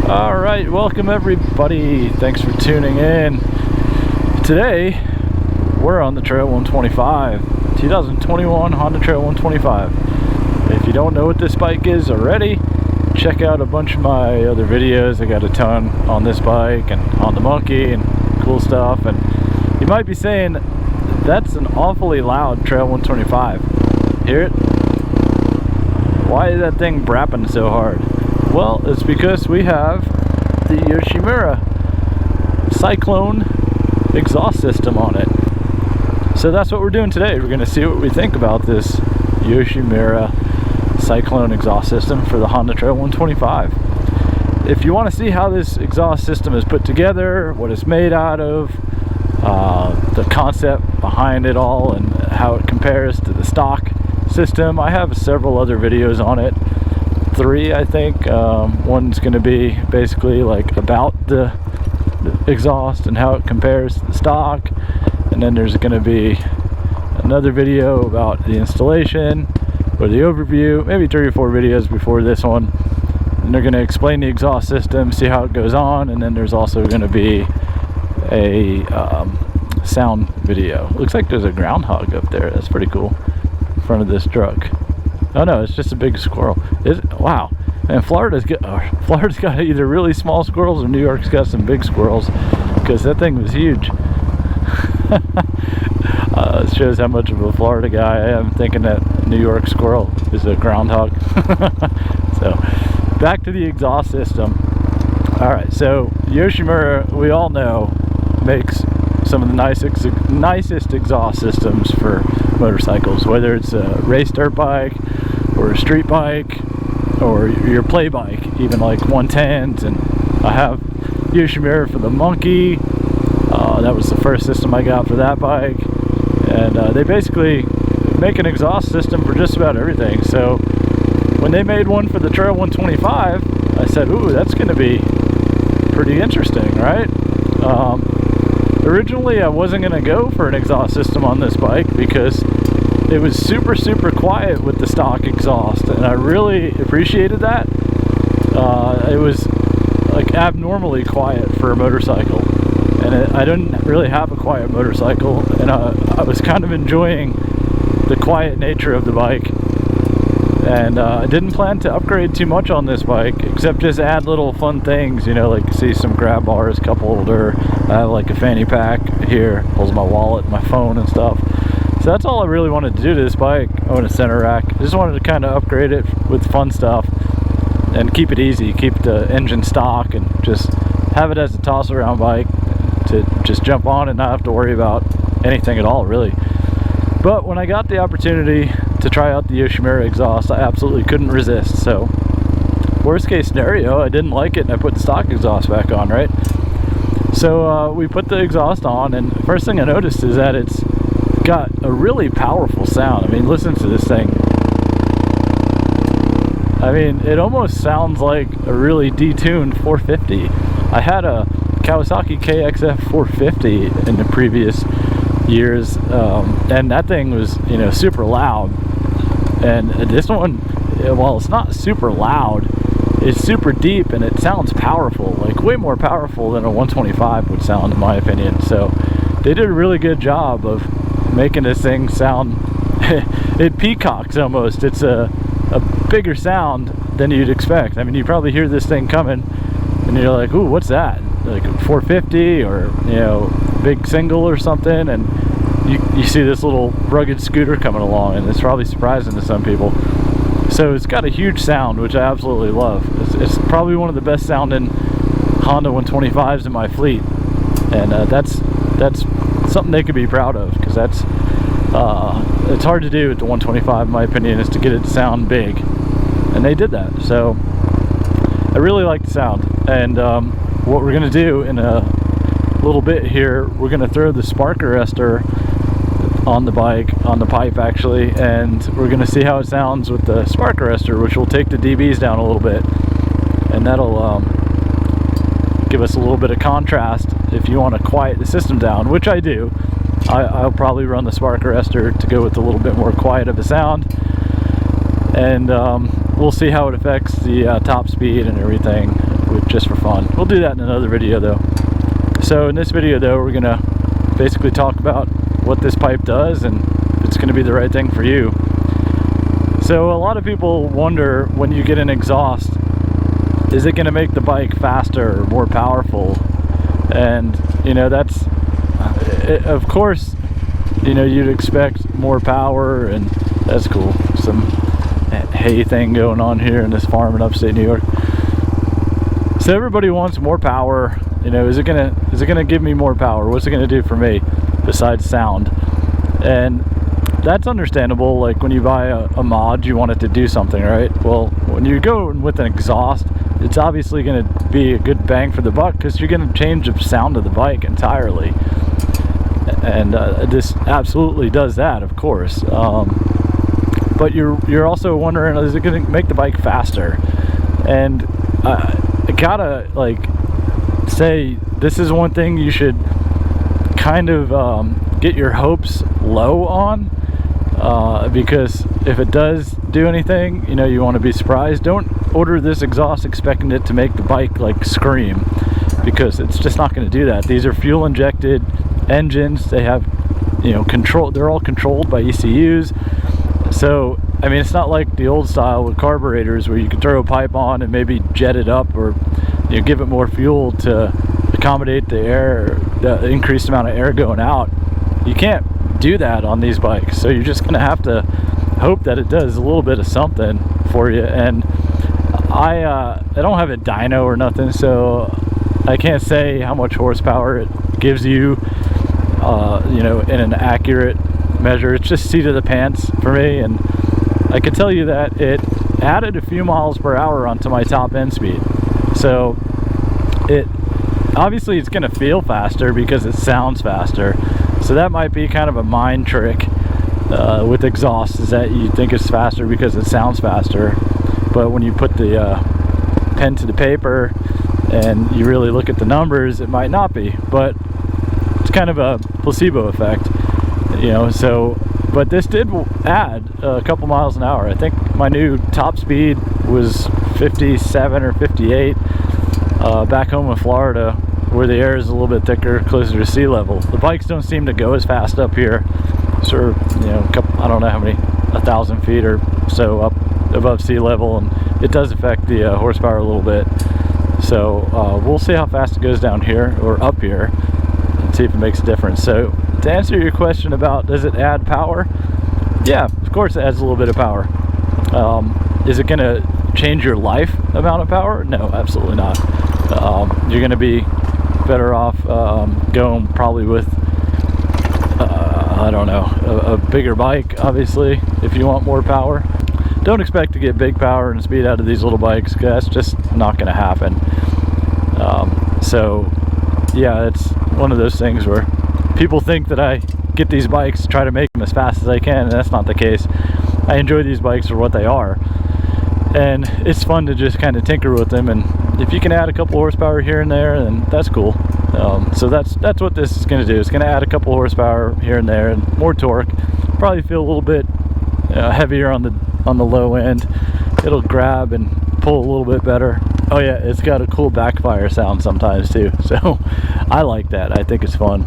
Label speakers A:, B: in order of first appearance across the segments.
A: Alright, welcome everybody. Thanks for tuning in. Today, we're on the Trail 125. 2021 Honda Trail 125. If you don't know what this bike is already, check out a bunch of my other videos. I got a ton on this bike and on the Monkey and cool stuff. And you might be saying, that's an awfully loud Trail 125. Hear it? Why is that thing brapping so hard? Well, it's because we have the Yoshimura Cyclone exhaust system on it. So that's what we're doing today. We're going to see what we think about this Yoshimura Cyclone exhaust system for the Honda Trail 125. If you want to see how this exhaust system is put together, what it's made out of, the concept behind it all, and how it compares to the stock system, I have several other videos on it. 3, I think. One's going to be basically like about the exhaust and how it compares to the stock, and then there's going to be another video about the installation or the overview, maybe 3 or 4 videos before this one, and they're going to explain the exhaust system, see how it goes on, and then there's also going to be a sound video. Looks like there's a groundhog up there. That's pretty cool in front of this truck. Oh no, it's just a big squirrel. Wow. And Florida's got either really small squirrels or New York's got some big squirrels, because that thing was huge. It shows how much of a Florida guy I am, thinking that New York squirrel is a groundhog. So, back to the exhaust system. Alright, so Yoshimura, we all know, makes some of the nicest exhaust systems for motorcycles, whether it's a race dirt bike or a street bike or your play bike, even like 110s. And I have Yoshimura for the Monkey. That was the first system I got for that bike, and they basically make an exhaust system for just about everything. So when they made one for the Trail 125, I said, ooh, that's going to be pretty interesting, right? Originally I wasn't going to go for an exhaust system on this bike because it was super quiet with the stock exhaust, and I really appreciated that. It was like abnormally quiet for a motorcycle, and I didn't really have a quiet motorcycle, and I was kind of enjoying the quiet nature of the bike. And I didn't plan to upgrade too much on this bike, except just add little fun things, you know, like see some grab bars, cup holder. I have like a fanny pack here, holds my wallet, my phone and stuff. So that's all I really wanted to do to this bike. I want a center rack. I just wanted to kind of upgrade it with fun stuff and keep it easy, keep the engine stock, and just have it as a toss around bike to just jump on and not have to worry about anything at all, really. But when I got the opportunity to try out the Yoshimura exhaust, I absolutely couldn't resist. So worst case scenario, I didn't like it and I put the stock exhaust back on, right? So we put the exhaust on, and the first thing I noticed is that it's got a really powerful sound. I mean, listen to this thing. I mean, it almost sounds like a really detuned 450. I had a Kawasaki KXF 450 in the previous years, and that thing was, you know, super loud. And this one, while it's not super loud, it's super deep and it sounds powerful, like way more powerful than a 125 would sound, in my opinion. So they did a really good job of making this thing sound it peacocks almost. It's a bigger sound than you'd expect. I mean, you probably hear this thing coming and you're like, ooh, what's that? Like a 450 or, you know, big single or something, and you see this little rugged scooter coming along, and it's probably surprising to some people. So it's got a huge sound, which I absolutely love. It's probably one of the best sounding Honda 125s in my fleet, and that's something they could be proud of, because that's it's hard to do with the 125, in my opinion, is to get it to sound big, and they did that. So I really like the sound. And what we're going to do in a little bit here, we're going to throw the spark arrestor on the bike, on the pipe actually, and we're going to see how it sounds with the spark arrestor, which will take the dBs down a little bit, and that'll give us a little bit of contrast if you want to quiet the system down, which I do. I'll probably run the spark arrestor to go with a little bit more quiet of a sound, and we'll see how it affects the top speed and everything just for fun. We'll do that in another video though. So in this video though, we're gonna basically talk about what this pipe does and if it's gonna be the right thing for you. So a lot of people wonder, when you get an exhaust, is it gonna make the bike faster or more powerful? And you know, that's of course, you know, you'd expect more power, and that's cool. Some hay thing going on here in this farm in upstate New York. So everybody wants more power. You know, is it gonna give me more power? What's it gonna do for me besides sound? And that's understandable. Like when you buy a mod, you want it to do something, right? Well, when you go with an exhaust, it's obviously going to be a good bang for the buck, because you're going to change the sound of the bike entirely. And this absolutely does that, of course. But you're also wondering, is it going to make the bike faster? And I gotta like say, this is one thing you should kind of get your hopes low on, because if it does do anything, you know, you want to be surprised. Don't order this exhaust expecting it to make the bike like scream, because it's just not going to do that. These are fuel injected engines. They have, you know, control. They're all controlled by ECUs. So I mean, it's not like the old style with carburetors where you could throw a pipe on and maybe jet it up, or you know, give it more fuel to accommodate the air, the increased amount of air going out. You can't do that on these bikes, so you're just gonna have to hope that it does a little bit of something for you. And I don't have a dyno or nothing, so I can't say how much horsepower it gives you, you know, in an accurate measure. It's just seat of the pants for me, and I can tell you that it added a few miles per hour onto my top end speed. So it obviously, it's going to feel faster because it sounds faster. So that might be kind of a mind trick with exhaust, is that you think it's faster because it sounds faster, but when you put the pen to the paper and you really look at the numbers, it might not be. But it's kind of a placebo effect, you know. So but this did add a couple miles an hour. I think my new top speed was 57 or 58 back home in Florida, where the air is a little bit thicker, closer to sea level. The bikes don't seem to go as fast up here. Sort of, you know, I don't know how many, 1,000 feet or so up above sea level, and it does affect the horsepower a little bit. So we'll see how fast it goes down here or up here, and see if it makes a difference. So to answer your question about, does it add power? Yeah, of course it adds a little bit of power. Is it going to change your life amount of power? No, absolutely not. You're going to be better off going probably with I don't know, a bigger bike, obviously, if you want more power. Don't expect to get big power and speed out of these little bikes, because that's just not going to happen. So yeah, it's one of those things where people think that I get these bikes to try to make them as fast as I can, and that's not the case. I enjoy these bikes for what they are, and it's fun to just kind of tinker with them, and if you can add a couple horsepower here and there, then that's cool. So that's what this is going to do. It's going to add a couple horsepower here and there, and more torque. Probably feel a little bit heavier on the low end. It'll grab and pull a little bit better. Oh yeah, it's got a cool backfire sound sometimes too, so I like that. I think it's fun.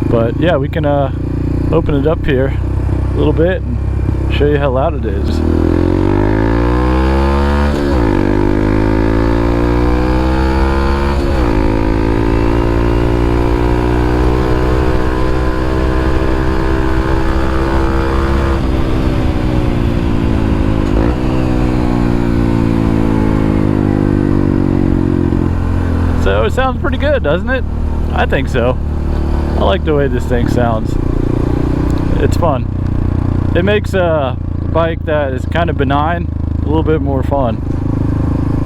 A: But yeah, we can open it up here a little bit and show you how loud it is. So it sounds pretty good, doesn't it? I think so. I like the way this thing sounds. It's fun. It makes a bike that is kind of benign a little bit more fun.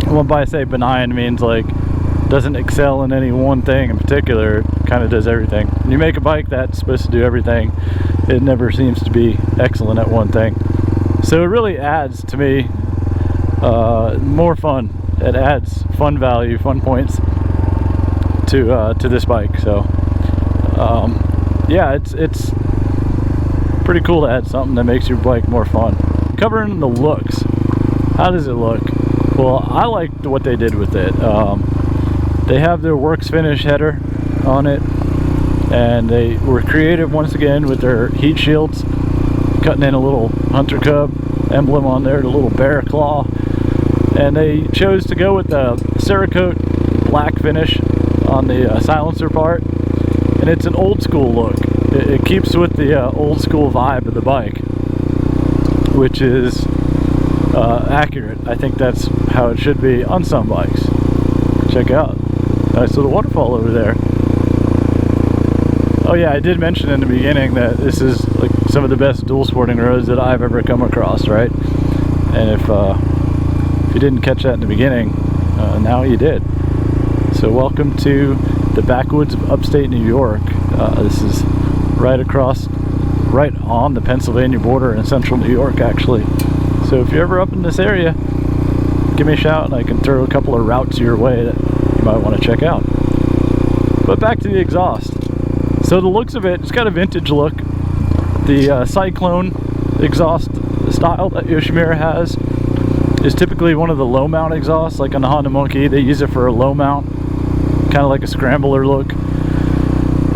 A: When I say benign, means like doesn't excel in any one thing in particular. It kind of does everything. When you make a bike that's supposed to do everything, it never seems to be excellent at one thing. So it really adds, to me, more fun. It adds fun value, fun points to this bike. So yeah, it's pretty cool to add something that makes your bike more fun. Covering the looks, how does it look? Well, I liked what they did with it. They have their Works Finish header on it, and they were creative once again with their heat shields, cutting in a little hunter cub emblem on there, the little bear claw, and they chose to go with the Cerakote black finish on the silencer part, and it's an old school look. It keeps with the old school vibe of the bike, which is accurate. I think that's how it should be on some bikes. Check out nice little waterfall over there. Oh yeah, I did mention in the beginning that this is like some of the best dual sporting roads that I've ever come across, right? And if you didn't catch that in the beginning, now you did. So welcome to the backwoods of upstate New York. This is right on the Pennsylvania border in central New York, actually. So if you're ever up in this area, give me a shout and I can throw a couple of routes your way that you might want to check out. But back to the exhaust. So the looks of it, it's got a vintage look. The Cyclone exhaust style that Yoshimura has is typically one of the low mount exhausts, like on the Honda Monkey. They use it for a low mount, kind of like a scrambler look.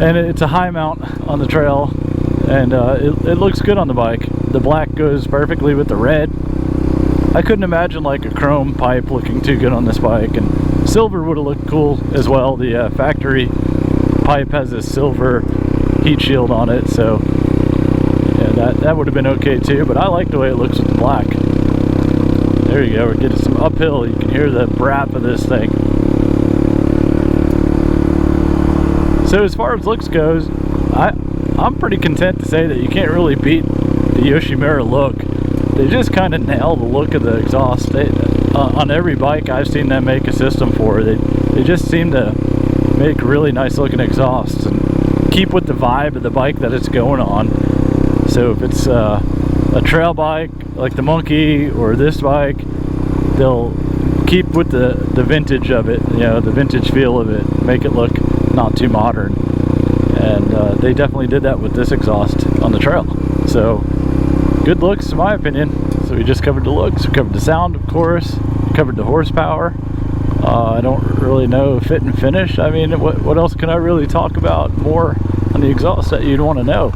A: And it's a high mount on the trail, and it looks good on the bike. The black goes perfectly with the red. I couldn't imagine like a chrome pipe looking too good on this bike, and silver would have looked cool as well. The factory pipe has a silver heat shield on it, so yeah, that would have been okay too, but I like the way it looks with the black. There you go, we're getting some uphill. You can hear the brap of this thing. So as far as looks goes, I'm pretty content to say that you can't really beat the Yoshimura look. They just kind of nail the look of the exhaust. On every bike I've seen them make a system for, they just seem to make really nice looking exhausts and keep with the vibe of the bike that it's going on. So if it's a trail bike like the Monkey or this bike, they'll keep with the vintage of it, you know, the vintage feel of it, make it look not too modern. And they definitely did that with this exhaust on the trail. So good looks in my opinion. So we just covered the looks, we covered the sound, of course, we covered the horsepower. I don't really know fit and finish. I mean, what else can I really talk about more on the exhaust that you'd want to know?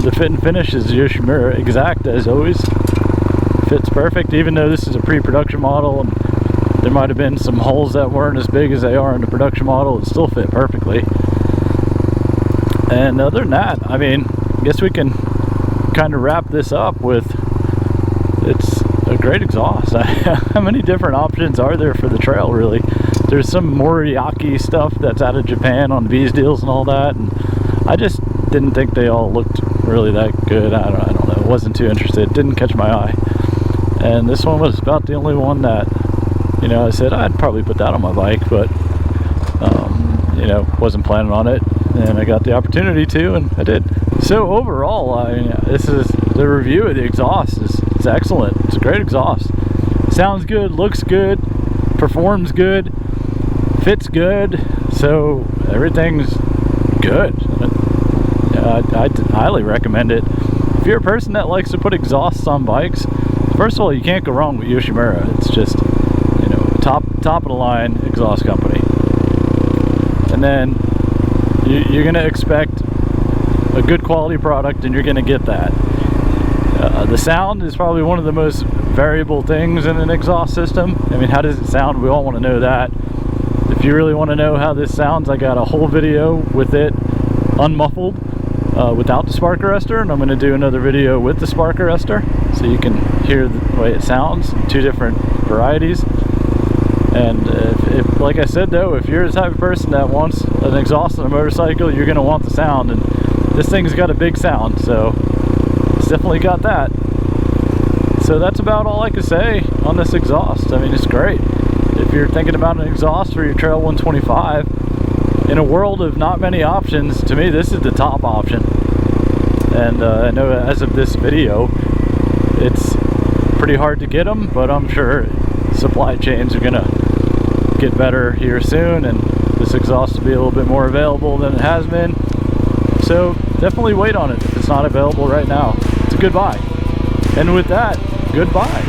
A: The fit and finish is Yoshimura exact as always. Fits perfect, even though this is a pre-production model and there might have been some holes that weren't as big as they are in the production model. It still fit perfectly. And other than that, I mean, I guess we can kind of wrap this up with, it's a great exhaust. How many different options are there for the trail, really? There's some Moriaki stuff that's out of Japan on V's deals and all that, and I just didn't think they all looked really that good. I don't know, wasn't too interested, didn't catch my eye. And this one was about the only one that, you know, I said I'd probably put that on my bike, but you know, wasn't planning on it, and I got the opportunity to, and I did. So overall, I mean, this is the review of the exhaust. It's excellent. It's a great exhaust. Sounds good, looks good, performs good, fits good, so everything's good. I'd highly recommend it. If you're a person that likes to put exhausts on bikes, first of all, you can't go wrong with Yoshimura. It's just, you know, top of the line exhaust company. And then you're gonna expect a good quality product, and you're gonna get that. The sound is probably one of the most variable things in an exhaust system. I mean, how does it sound? We all want to know that. If you really want to know how this sounds, I got a whole video with it unmuffled without the spark arrestor, and I'm going to do another video with the spark arrestor so you can hear the way it sounds, two different varieties. And if like I said though, if you're the type of person that wants an exhaust on a motorcycle, you're going to want the sound, and this thing's got a big sound, so it's definitely got that. So that's about all I can say on this exhaust. I mean, it's great. If you're thinking about an exhaust for your Trail 125, in a world of not many options, to me this is the top option. And I know as of this video, it's pretty hard to get them, but I'm sure supply chains are gonna get better here soon, and this exhaust will be a little bit more available than it has been. So definitely wait on it if it's not available right now. It's a good buy. And with that, goodbye.